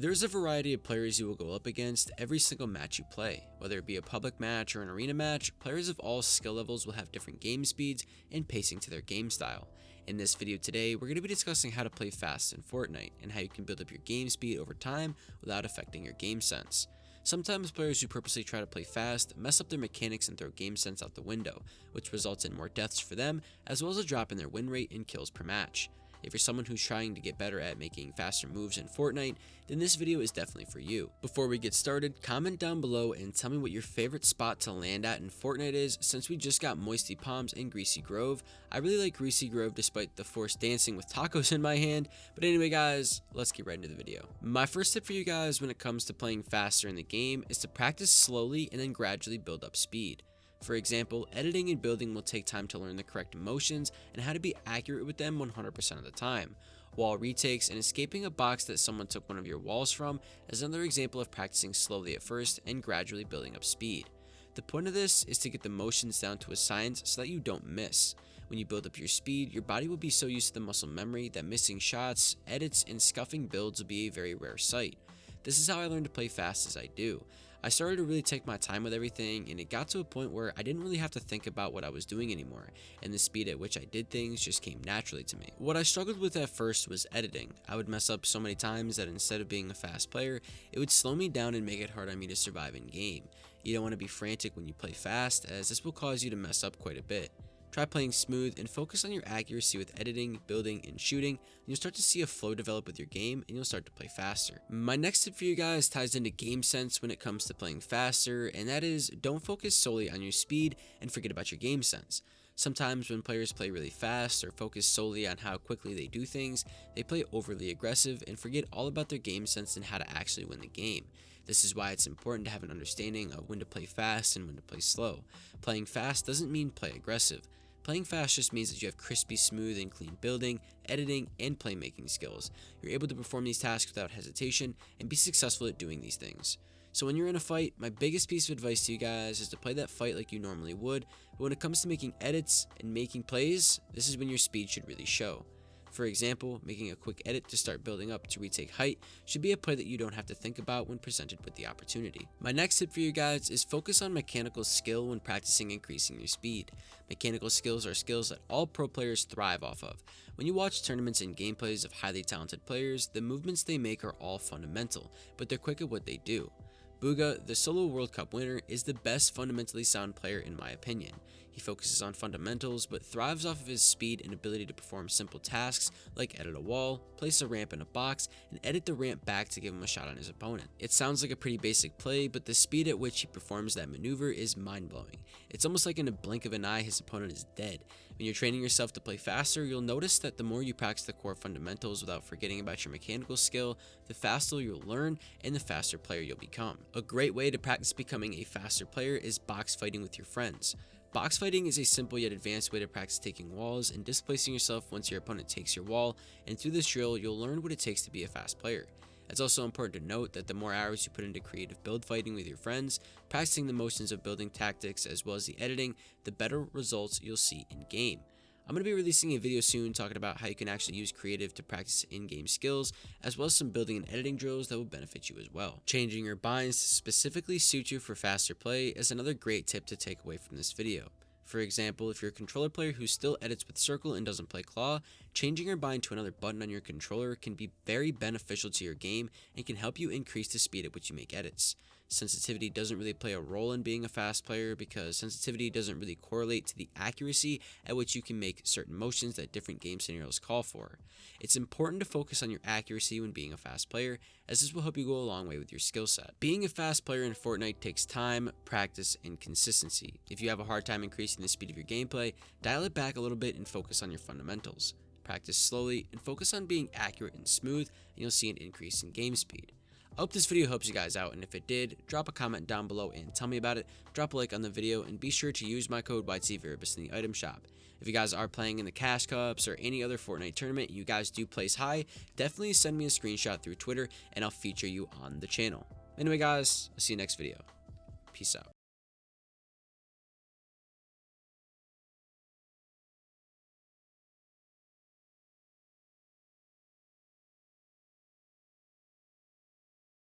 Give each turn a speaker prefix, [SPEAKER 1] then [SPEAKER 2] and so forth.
[SPEAKER 1] There's a variety of players you will go up against every single match you play. Whether it be a public match or an arena match, players of all skill levels will have different game speeds and pacing to their game style. In this video today, we're going to be discussing how to play fast in Fortnite and how you can build up your game speed over time without affecting your game sense. Sometimes players who purposely try to play fast mess up their mechanics and throw game sense out the window, which results in more deaths for them as well as a drop in their win rate and kills per match. If you're someone who's trying to get better at making faster moves in Fortnite, then this video is definitely for you. Before we get started, comment down below and tell me what your favorite spot to land at in Fortnite is. Since we just got Moisty Palms and Greasy Grove, I really like Greasy Grove despite the forced dancing with tacos in my hand. But anyway guys, let's get right into the video. My first tip for you guys when it comes to playing faster in the game is to practice slowly and then gradually build up speed. For example, editing and building will take time to learn the correct motions and how to be accurate with them 100% of the time. Wall retakes and escaping a box that someone took one of your walls from is another example of practicing slowly at first and gradually building up speed. The point of this is to get the motions down to a science so that you don't miss. When you build up your speed, your body will be so used to the muscle memory that missing shots, edits, and scuffing builds will be a very rare sight. This is how I learned to play fast as I do. I started to really take my time with everything, and it got to a point where I didn't really have to think about what I was doing anymore, and the speed at which I did things just came naturally to me. What I struggled with at first was editing. I would mess up so many times that instead of being a fast player, it would slow me down and make it hard on me to survive in game. You don't want to be frantic when you play fast, as this will cause you to mess up quite a bit. Try playing smooth and focus on your accuracy with editing, building, and shooting, and you'll start to see a flow develop with your game and you'll start to play faster. My next tip for you guys ties into game sense when it comes to playing faster, and that is don't focus solely on your speed and forget about your game sense. Sometimes when players play really fast or focus solely on how quickly they do things, they play overly aggressive and forget all about their game sense and how to actually win the game. This is why it's important to have an understanding of when to play fast and when to play slow. Playing fast doesn't mean play aggressive. Playing fast just means that you have crispy, smooth, and clean building, editing, and playmaking skills. You're able to perform these tasks without hesitation and be successful at doing these things. So when you're in a fight, my biggest piece of advice to you guys is to play that fight like you normally would, but when it comes to making edits and making plays, this is when your speed should really show. For example, making a quick edit to start building up to retake height should be a play that you don't have to think about when presented with the opportunity. My next tip for you guys is focus on mechanical skill when practicing increasing your speed. Mechanical skills are skills that all pro players thrive off of. When you watch tournaments and gameplays of highly talented players, the movements they make are all fundamental, but they're quick at what they do. Booga, the solo World Cup winner, is the best fundamentally sound player in my opinion. He focuses on fundamentals, but thrives off of his speed and ability to perform simple tasks like edit a wall, place a ramp in a box, and edit the ramp back to give him a shot on his opponent. It sounds like a pretty basic play, but the speed at which he performs that maneuver is mind-blowing. It's almost like in a blink of an eye his opponent is dead. When you're training yourself to play faster, you'll notice that the more you practice the core fundamentals without forgetting about your mechanical skill, the faster you'll learn and the faster player you'll become. A great way to practice becoming a faster player is box fighting with your friends. Box fighting is a simple yet advanced way to practice taking walls and displacing yourself once your opponent takes your wall, and through this drill you'll learn what it takes to be a fast player. It's also important to note that the more hours you put into creative build fighting with your friends, practicing the motions of building tactics as well as the editing, the better results you'll see in game. I'm going to be releasing a video soon talking about how you can actually use creative to practice in-game skills, as well as some building and editing drills that will benefit you as well. Changing your binds to specifically suit you for faster play is another great tip to take away from this video. For example, if you're a controller player who still edits with circle and doesn't play claw, changing your bind to another button on your controller can be very beneficial to your game and can help you increase the speed at which you make edits. Sensitivity doesn't really play a role in being a fast player because sensitivity doesn't really correlate to the accuracy at which you can make certain motions that different game scenarios call for. It's important to focus on your accuracy when being a fast player, as this will help you go a long way with your skill set. Being a fast player in Fortnite takes time, practice, and consistency. If you have a hard time increasing the speed of your gameplay, dial it back a little bit and focus on your fundamentals. Practice slowly and focus on being accurate and smooth, and you'll see an increase in game speed. I hope this video helps you guys out, and if it did, drop a comment down below and tell me about it, drop a like on the video, and be sure to use my code YTVerbis in the item shop. If you guys are playing in the Cash Cups or any other Fortnite tournament and you guys do place high, definitely send me a screenshot through Twitter and I'll feature you on the channel. Anyway guys, I'll see you next video. Peace out.